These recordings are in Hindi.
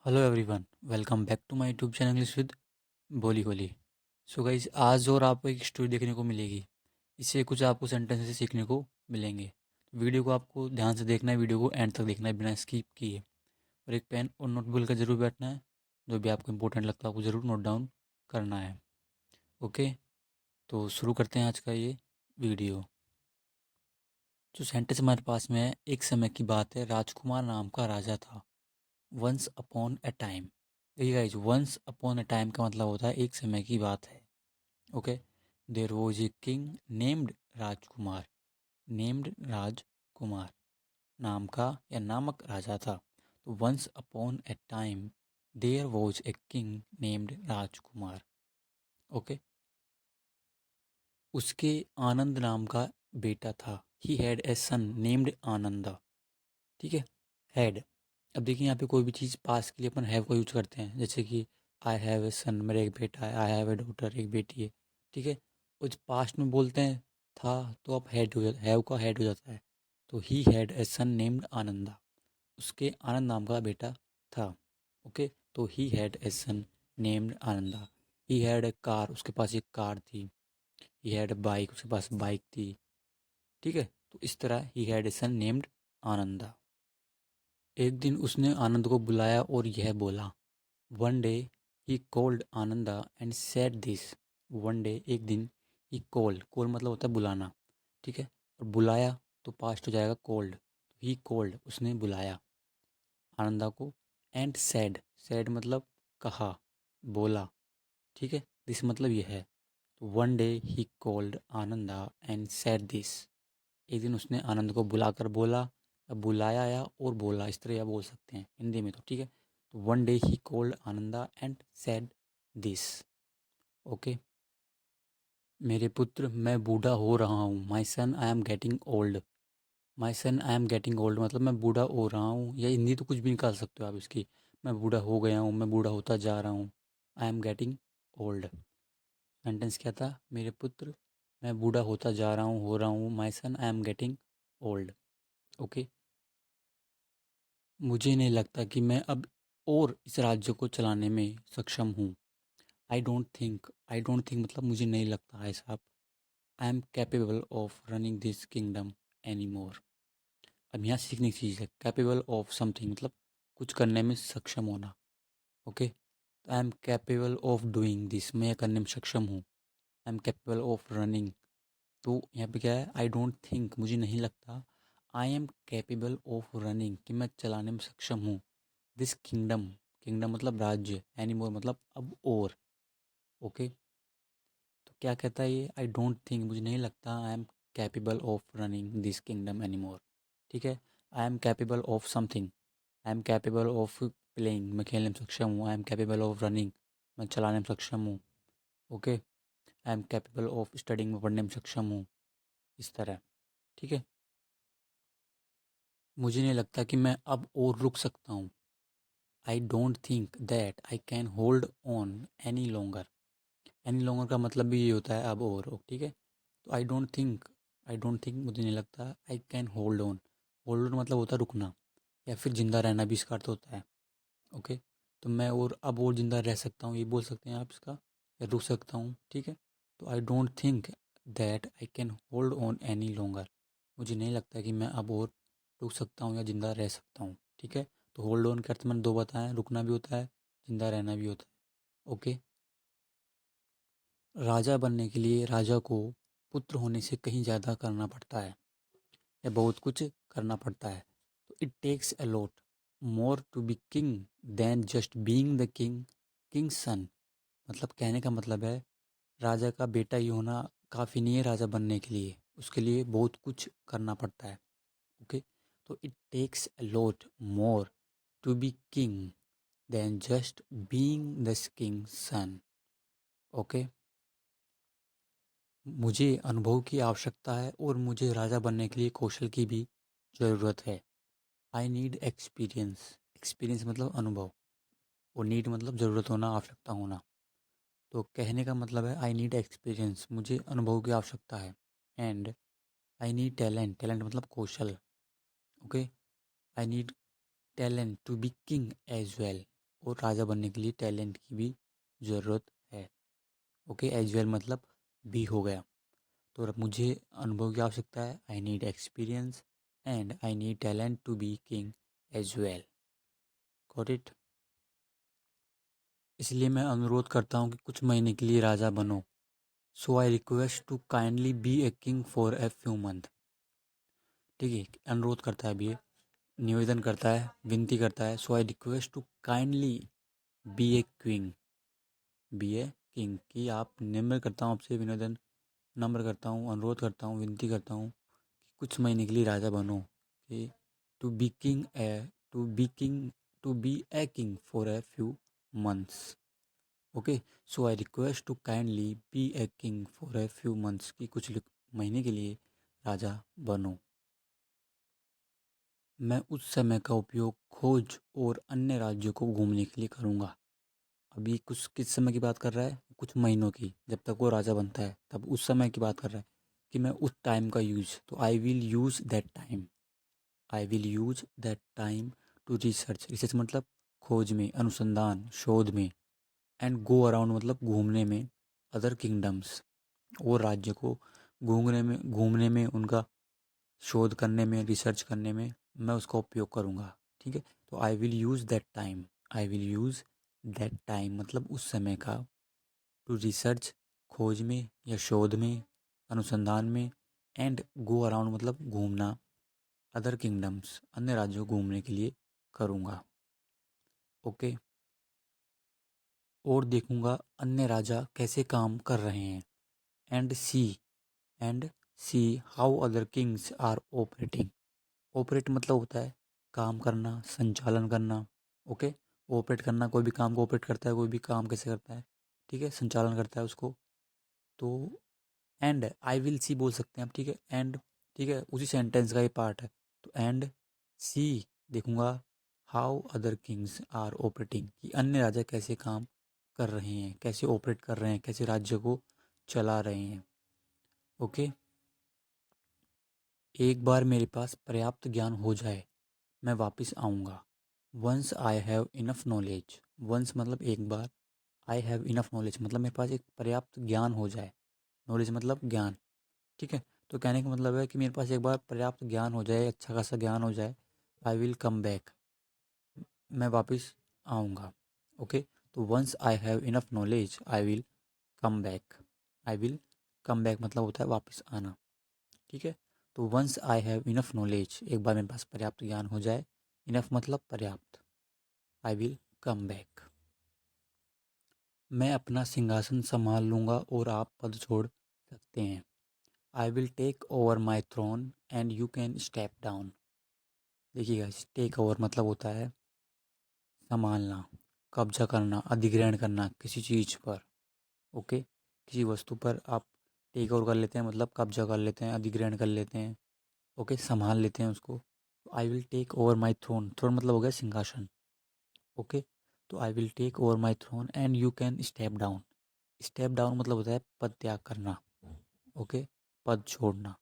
Hello everyone, welcome back to my YouTube channel English with बोली होली। सो गाइज, आज और आपको एक स्टोरी देखने को मिलेगी। इससे कुछ आपको सेंटेंसेस सीखने को मिलेंगे। वीडियो को आपको ध्यान से देखना है, वीडियो को एंड तक देखना है बिना स्किप किए। और एक पेन और नोटबुक लेकर ज़रूर बैठना है। जो भी आपको इंपॉर्टेंट लगता है आपको ज़रूर नोट डाउन करना है। ओके, तो शुरू करते हैं आज का ये वीडियो। जो सेंटेंस हमारे पास में है, एक समय की बात है, राजकुमार नाम का राजा था। Once upon a time. देखिए guys, once upon a time का मतलब होता है एक समय की बात है। Okay, there was a king named Rajkumar. Named Rajkumar, नाम का या नामक राजा था। तो once upon a time there was a king named Rajkumar. Okay, उसके आनंद नाम का बेटा था। He had a son named Ananda. ठीक है, हैड। अब देखिए यहाँ पे कोई भी चीज़ पास के लिए अपन हैव का यूज करते हैं, जैसे कि आई हैव ए सन, मेरा एक बेटा है। आई हैव ए डॉटर, एक बेटी है। ठीक है, कुछ पास्ट में बोलते हैं था तो अब हैड हो जाता, हैव का हैड हो जाता है। तो he had a son named Ananda. उसके आनंद नाम का बेटा था। ओके, तो he had a son named Ananda. He had a car, उसके पास एक कार थी। ही हैड ए बाइक, उसके पास बाइक थी। ठीक है, तो इस तरह he had a son named Ananda. एक दिन उसने आनंद को बुलाया और यह बोला। One day he called Ananda and said this. One day, एक दिन। ही कॉल्ड, कॉल मतलब होता है बुलाना। ठीक है, और बुलाया तो पास्ट हो जाएगा कॉल्ड। ही कॉल्ड, उसने बुलाया आनंदा को। एंड सेड, सेड मतलब कहा, बोला। ठीक है, दिस मतलब यह है। तो one day he called Ananda and said this. एक दिन उसने आनंद को बुलाकर बोला, या बुलाया या और बोला, इस तरह या बोल सकते हैं हिंदी में। तो ठीक है, तो one day he called Ananda and said this. Okay, मेरे पुत्र, मैं बूढ़ा हो रहा हूँ। My son I am getting old. My son I am getting old मतलब मैं बूढ़ा हो रहा हूँ, या हिंदी तो कुछ भी निकाल सकते हो आप इसकी। मैं बूढ़ा हो गया हूँ, मैं बूढ़ा होता जा रहा हूँ। I am getting old. Sentence क्या था? मेरे पुत्र, मैं बूढ़ा होता जा रहा हूँ, हो रहा हूँ। My son I am getting old. Okay, मुझे नहीं लगता कि मैं अब और इस राज्य को चलाने में सक्षम हूँ। आई डोंट थिंक मतलब मुझे नहीं लगता है साहब। I am capable of running this kingdom any more. अब यहाँ सीखने की चीज़ है, कैपेबल ऑफ समथिंग मतलब कुछ करने में सक्षम होना। Okay, I am capable of doing this, मैं यह करने में सक्षम हूँ। I am capable of running. तो यहाँ पे क्या है? आई डोंट थिंक, मुझे नहीं लगता। I am capable of running, कि मैं चलाने में सक्षम हूँ। दिस किंगडम, किंगडम मतलब राज्य, एनी मोर मतलब अब और। ओके, तो क्या कहता है ये? आई डोंट थिंक, मुझे नहीं लगता। I am capable of running this kingdom any more. ठीक है, I am capable of something. I am capable of playing, मैं खेलने में सक्षम हूँ। I am capable of running, मैं चलाने में सक्षम हूँ। Okay, I am capable of studying, में पढ़ने में सक्षम हूँ। इस तरह। ठीक है, मुझे नहीं लगता कि मैं अब और रुक सकता हूँ। I don't think that I can hold on any longer. Any longer का मतलब भी ये होता है अब और। ठीक है, तो आई डोंट थिंक मुझे नहीं लगता। I can hold on, hold on मतलब होता है रुकना, या फिर जिंदा रहना भी इसका अर्थ होता है। ओके, तो मैं और अब और ज़िंदा रह सकता हूँ, ये बोल सकते हैं आप इसका, या रुक सकता हूँ। ठीक है, तो I don't think that I can hold on any longer. मुझे नहीं लगता कि मैं अब और रुक सकता हूँ या ज़िंदा रह सकता हूँ। ठीक है, तो होल्ड ऑन के अर्थ मैंने दो बताए, रुकना भी होता है, ज़िंदा रहना भी होता है। ओके, राजा बनने के लिए राजा को पुत्र होने से कहीं ज़्यादा करना पड़ता है, या बहुत कुछ करना पड़ता है। तो it takes a lot more to be king than just being the king, king son. मतलब कहने का मतलब है, राजा का बेटा ही होना काफ़ी नहीं है राजा बनने के लिए, उसके लिए बहुत कुछ करना पड़ता है। ओके, तो it takes a lot more to be king than just being the king son. Okay, मुझे अनुभव की आवश्यकता है और मुझे राजा बनने के लिए कौशल की भी ज़रूरत है। I need experience. एक्सपीरियंस मतलब अनुभव, और नीड मतलब ज़रूरत होना, आवश्यकता होना। तो कहने का मतलब है आई नीड एक्सपीरियंस, मुझे अनुभव की आवश्यकता है। And I need talent, talent मतलब कौशल। Okay, I need talent to be king as well. और राजा बनने के लिए टैलेंट की भी ज़रूरत है। ओके, एज वेल मतलब भी हो गया। तो अब मुझे अनुभव की आवश्यकता है। I need experience and I need talent to be king as well. Got it. इसलिए मैं अनुरोध करता हूँ कि कुछ महीने के लिए राजा बनो। So I request to kindly be a king for a few month. ठीक है, अनुरोध करता है अभी ये, निवेदन करता है, विनती करता है। So I request to kindly be a king, be a king, कि आप निम्र करता हूँ आपसे विनोदन, नम्र करता हूँ, अनुरोध करता हूँ, विनती करता हूँ कि कुछ महीने के लिए राजा बनो। कि to be king a to be king to be a king for a few months. Okay, so I request to kindly be a king for a few months, कि कुछ महीने के लिए राजा बनो। मैं उस समय का उपयोग खोज और अन्य राज्यों को घूमने के लिए करूँगा। अभी कुछ किस समय की बात कर रहा है? कुछ महीनों की, जब तक वो राजा बनता है तब उस समय की बात कर रहा है कि मैं उस टाइम का यूज, तो I will use that time, I will use that time to research, research मतलब खोज में, अनुसंधान, शोध में, एंड गो अराउंड मतलब घूमने में, अदर किंगडम्स, और राज्य को घूमने में उनका शोध करने में, रिसर्च करने में मैं उसका उपयोग करूँगा। ठीक है, तो I will use that time, I will use that time मतलब उस समय का, टू रिसर्च खोज में या शोध में, अनुसंधान में, एंड गो अराउंड मतलब घूमना, अदर किंगडम्स अन्य राज्यों को घूमने के लिए करूँगा। ओके, और देखूँगा अन्य राजा कैसे काम कर रहे हैं, and and see how other kings are operating. Operate मतलब होता है काम करना, संचालन करना। ओके, ऑपरेट करना, कोई भी काम को ऑपरेट करता है, कोई भी काम कैसे करता है, ठीक है, संचालन करता है उसको। तो एंड आई विल सी बोल सकते हैं आप, ठीक है, एंड, ठीक है, उसी सेंटेंस का ये पार्ट है। तो एंड सी, देखूंगा how other kings are operating, कि अन्य राजा कैसे काम कर रहे हैं, कैसे ऑपरेट कर रहे हैं, कैसे राज्य को चला रहे हैं। ओके, एक बार मेरे पास पर्याप्त ज्ञान हो जाए मैं वापस आऊँगा। Once I have enough knowledge, once मतलब एक बार, आई हैव इनफ नॉलेज मतलब मेरे पास एक पर्याप्त ज्ञान हो जाए, नॉलेज मतलब ज्ञान। ठीक है, तो कहने का मतलब है कि मेरे पास एक बार पर्याप्त ज्ञान हो जाए, अच्छा खासा ज्ञान हो जाए, आई विल कम बैक, मैं वापस आऊँगा। ओके, तो once I have enough knowledge I will come back, I will come back मतलब होता है वापस आना। ठीक है, तो once I have enough knowledge, एक बार मेरे पास पर्याप्त ज्ञान हो जाए, इनफ मतलब पर्याप्त, आई विल कम बैक, मैं अपना सिंहासन संभाल लूँगा और आप पद छोड़ सकते हैं। I will take over my throne and you can step down. देखिएगा, टेक ओवर मतलब होता है संभालना, कब्जा करना, अधिग्रहण करना किसी चीज़ पर। ओके, किसी वस्तु पर आप टेक ओवर कर लेते हैं मतलब कब्जा कर लेते हैं, अधिग्रहण कर लेते हैं। ओके, संभाल लेते हैं उसको। तो I will take over my throne, throne मतलब हो गया सिंहासन। ओके, तो I will take over my throne and you can step down, step down मतलब होता है पद त्याग करना। ओके, पद छोड़ना,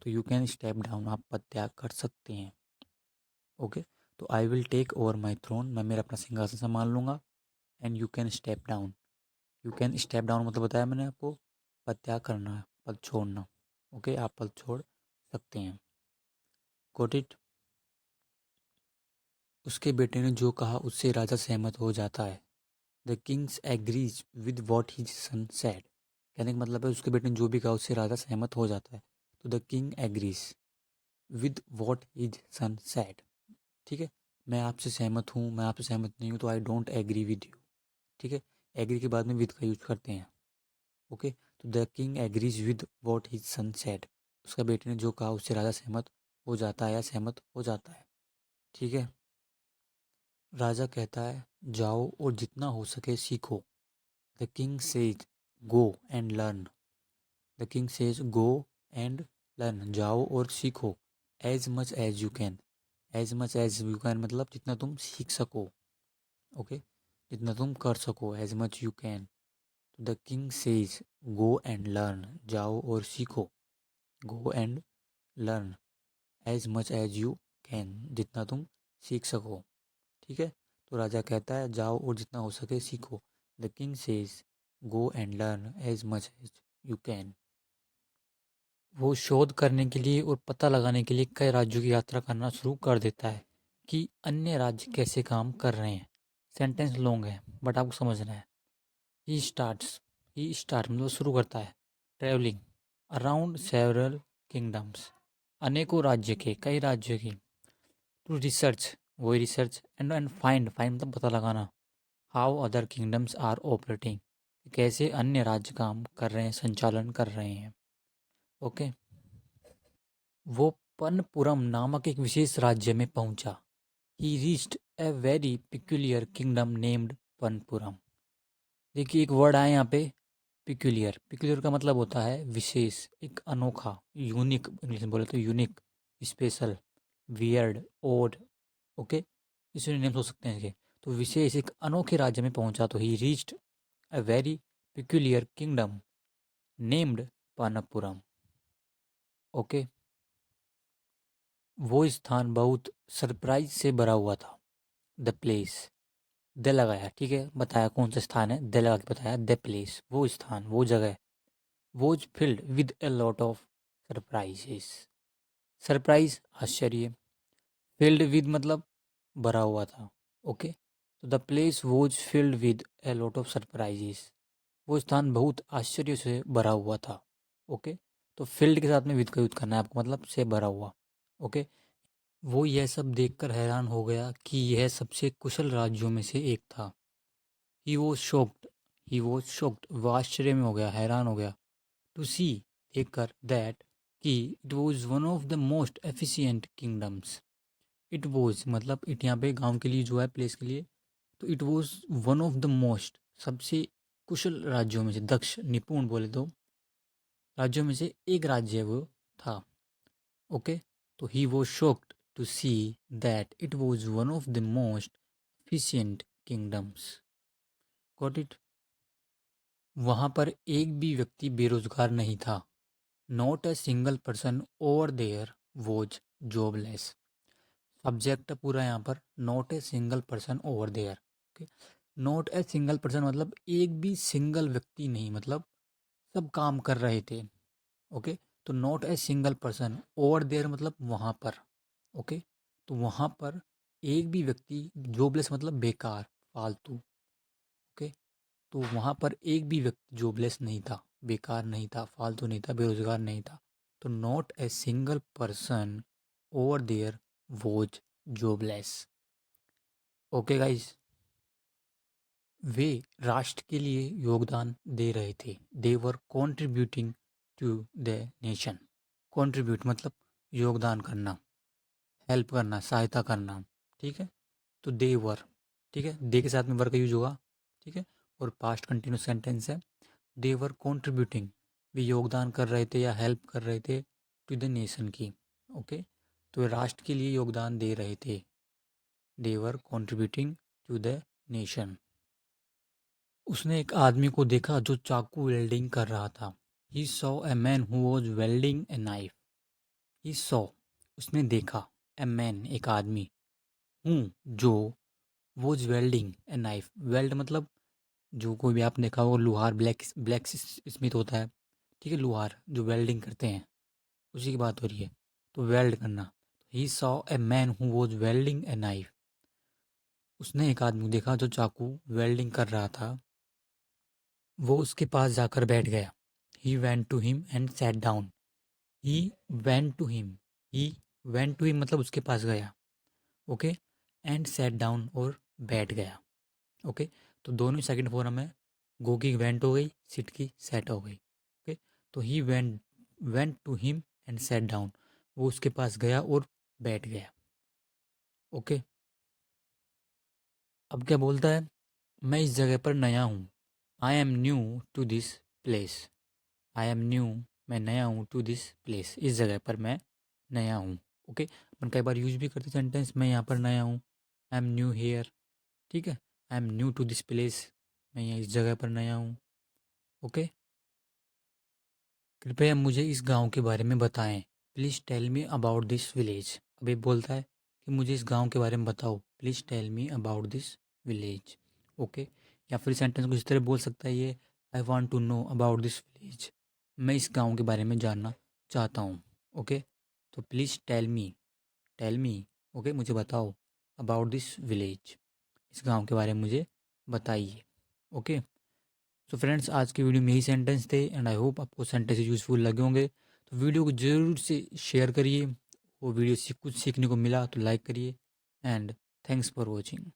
तो यू कैन स्टेप डाउन आप पद त्याग कर सकते हैं। ओके, तो I will take over my throne, मैं मेरा अपना सिंहासन संभाल लूँगा, and you can step down, you can step down मतलब बताया मैंने आपको, पद त्याग करना है, पद छोड़ना। ओके, आप पद छोड़ सकते हैं। Got it. उसके बेटे ने जो कहा उससे राजा सहमत हो जाता है। The Kings agrees with what his son said, कहने का मतलब है उसके बेटे ने जो भी कहा उससे राजा सहमत हो जाता है। तो the king agrees with what his son said. ठीक है, मैं आपसे सहमत हूँ, मैं आपसे सहमत नहीं हूँ, तो I don't agree with you. ठीक है, एग्री के बाद में विद का यूज करते हैं। ओके, तो the king agrees with what his son said, उसका बेटे ने जो कहा उससे राजा सहमत हो जाता है या सहमत हो जाता है। ठीक है, राजा कहता है जाओ और जितना हो सके सीखो। The king says go and learn, the king says go and learn, जाओ और सीखो। As much as you can, as much as you can मतलब जितना तुम सीख सको। ओके, जितना तुम कर सको, as much you can. The king says go and learn, जाओ और सीखो। Go and learn as much as you can, जितना तुम सीख सको। ठीक है, तो राजा कहता है जाओ और जितना हो सके सीखो। The king says go and learn as much as you can. वो शोध करने के लिए और पता लगाने के लिए कई राज्यों की यात्रा करना शुरू कर देता है कि अन्य राज्य कैसे काम कर रहे हैं। सेंटेंस लॉन्ग है बट आपको समझना है। ही स्टार्ट मतलब शुरू करता है। ट्रेवलिंग अराउंड सेवरल किंगडम्स, अनेकों राज्य के, कई राज्यों की। टू रिसर्च, वही रिसर्च। एंड फाइंड, फाइंड मतलब पता लगाना। How other kingdoms are operating, कैसे अन्य राज्य काम कर रहे हैं, संचालन कर रहे हैं। ओके। वो पनपुरम नामक एक विशेष राज्य में पहुंचा। He reached a very peculiar kingdom named Panpuram. देखिए एक वर्ड आया यहाँ पे, पिक्यूलियर। पिक्यूलियर का मतलब होता है विशेष, एक अनोखा, यूनिक, इंग्लिश में बोले तो unique, special, weird, odd. Okay, इसे नेम्स हो सकते हैं इसके। तो विशेष, एक अनोखे राज्य में पहुंचा। तो he reached a very peculiar kingdom named Panpuram. Okay. वो स्थान बहुत सरप्राइज से भरा हुआ था। द प्लेस, द लगाया, ठीक है, बताया कौन सा स्थान है, द लगा के बताया। द प्लेस, वो स्थान, वो जगह। Was filled with a lot of surprises. Surprise आश्चर्य, फिल्ड विद मतलब भरा हुआ था। ओके। तो the place was filled with a lot of surprises, वो स्थान बहुत आश्चर्य से भरा हुआ था। ओके। तो फील्ड के साथ में विद का यूज करना है आपको, मतलब से भरा हुआ। ओके। वो यह सब देखकर हैरान हो गया कि यह सबसे कुशल राज्यों में से एक था। ही was shocked, he was shocked, वह आश्चर्य में हो गया, हैरान हो गया। टू सी, देखकर, दैट, कि it was one of the most efficient kingdoms. It was मतलब इट यहाँ पे गांव के लिए जो है, प्लेस के लिए। तो it was one of the most, सबसे कुशल राज्यों में से, दक्ष, निपुण बोले तो राज्यों में से एक राज्य वो था। ओके। तो he was shocked to see that it was one of the most efficient kingdoms. Got it. वहाँ पर एक भी व्यक्ति बेरोजगार नहीं था। Not a single person over there was jobless. Subject पूरा यहाँ पर, not a single person over there. Okay. Not a single person मतलब एक भी सिंगल व्यक्ति नहीं, मतलब सब काम कर रहे थे। ओके। तो not a single person over there मतलब वहाँ पर। ओके। तो वहाँ पर एक भी व्यक्ति, जॉबलेस मतलब बेकार, फालतू। ओके। तो वहाँ पर एक भी व्यक्ति जॉबलेस नहीं था, बेकार नहीं था, फालतू नहीं था, बेरोजगार नहीं था। तो not a single person over there was jobless. Okay guys. वे राष्ट्र के लिए योगदान दे रहे थे। They were contributing to the nation. Contribute मतलब योगदान करना, हेल्प करना, सहायता करना। ठीक है। तो दे वर, ठीक है, दे के साथ में वर का यूज होगा। ठीक है। और पास्ट कंटिन्यूस सेंटेंस है। दे वर कॉन्ट्रीब्यूटिंग, वे योगदान कर रहे थे या हेल्प कर रहे थे, टू द नेशन की। ओके। तो वे राष्ट्र के लिए योगदान दे रहे थे। They were contributing to the nation. उसने एक आदमी को देखा जो चाकू वेल्डिंग कर रहा था। He saw a man who was welding a knife. He saw, उसने देखा, ए मैन एक आदमी, हूँ जो, was welding a knife. Weld मतलब जो कोई भी आपने देखा हो, लोहार, ब्लैक स्मिथ होता है, ठीक है, लोहार जो वेल्डिंग करते हैं, उसी की बात हो रही है। तो वेल्ड करना। He saw a man who was welding a knife. उसने एक आदमी को देखा जो चाकू वेल्डिंग कर रहा था। वो उसके पास जाकर बैठ गया। He went to him and sat down. He went to him, he went to him मतलब उसके पास गया। ओके। एंड सैट डाउन और बैठ गया। ओके। तो दोनों सेकंड फॉर्म है। गो की वेंट हो गई, सिट की सेट हो गई। ओके। तो he went to him and sat down, वो उसके पास गया और बैठ गया। ओके। अब क्या बोलता है, मैं इस जगह पर नया हूँ। I am new to this place. I am new, मैं नया हूँ, टू दिस प्लेस, इस जगह पर मैं नया हूँ। ओके। अपन कई बार यूज भी करते सेंटेंस, मैं यहाँ पर नया हूँ, आई एम न्यू हेयर। ठीक है। I am new to this place, मैं यहाँ इस जगह पर नया हूँ। ओके। कृपया मुझे इस गांव के बारे में बताएं। Please tell me about this village. अब ये बोलता है कि मुझे इस गांव के बारे में बताओ। Please tell me about this village. Okay, या फिर सेंटेंस कुछ इस तरह बोल सकता है ये, I want to know about this village, मैं इस गांव के बारे में जानना चाहता हूँ। ओके, तो प्लीज़ टेल मी, ओके, मुझे बताओ, अबाउट दिस विलेज, इस गांव के बारे में मुझे बताइए। ओके, तो फ्रेंड्स आज की वीडियो में यही सेंटेंस थे एंड आई होप आपको सेंटेंस यूज़फुल लगे होंगे। तो वीडियो को ज़रूर से शेयर करिए, वो वीडियो से कुछ सीखने को मिला तो लाइक करिए एंड थैंक्स फॉर वॉचिंग।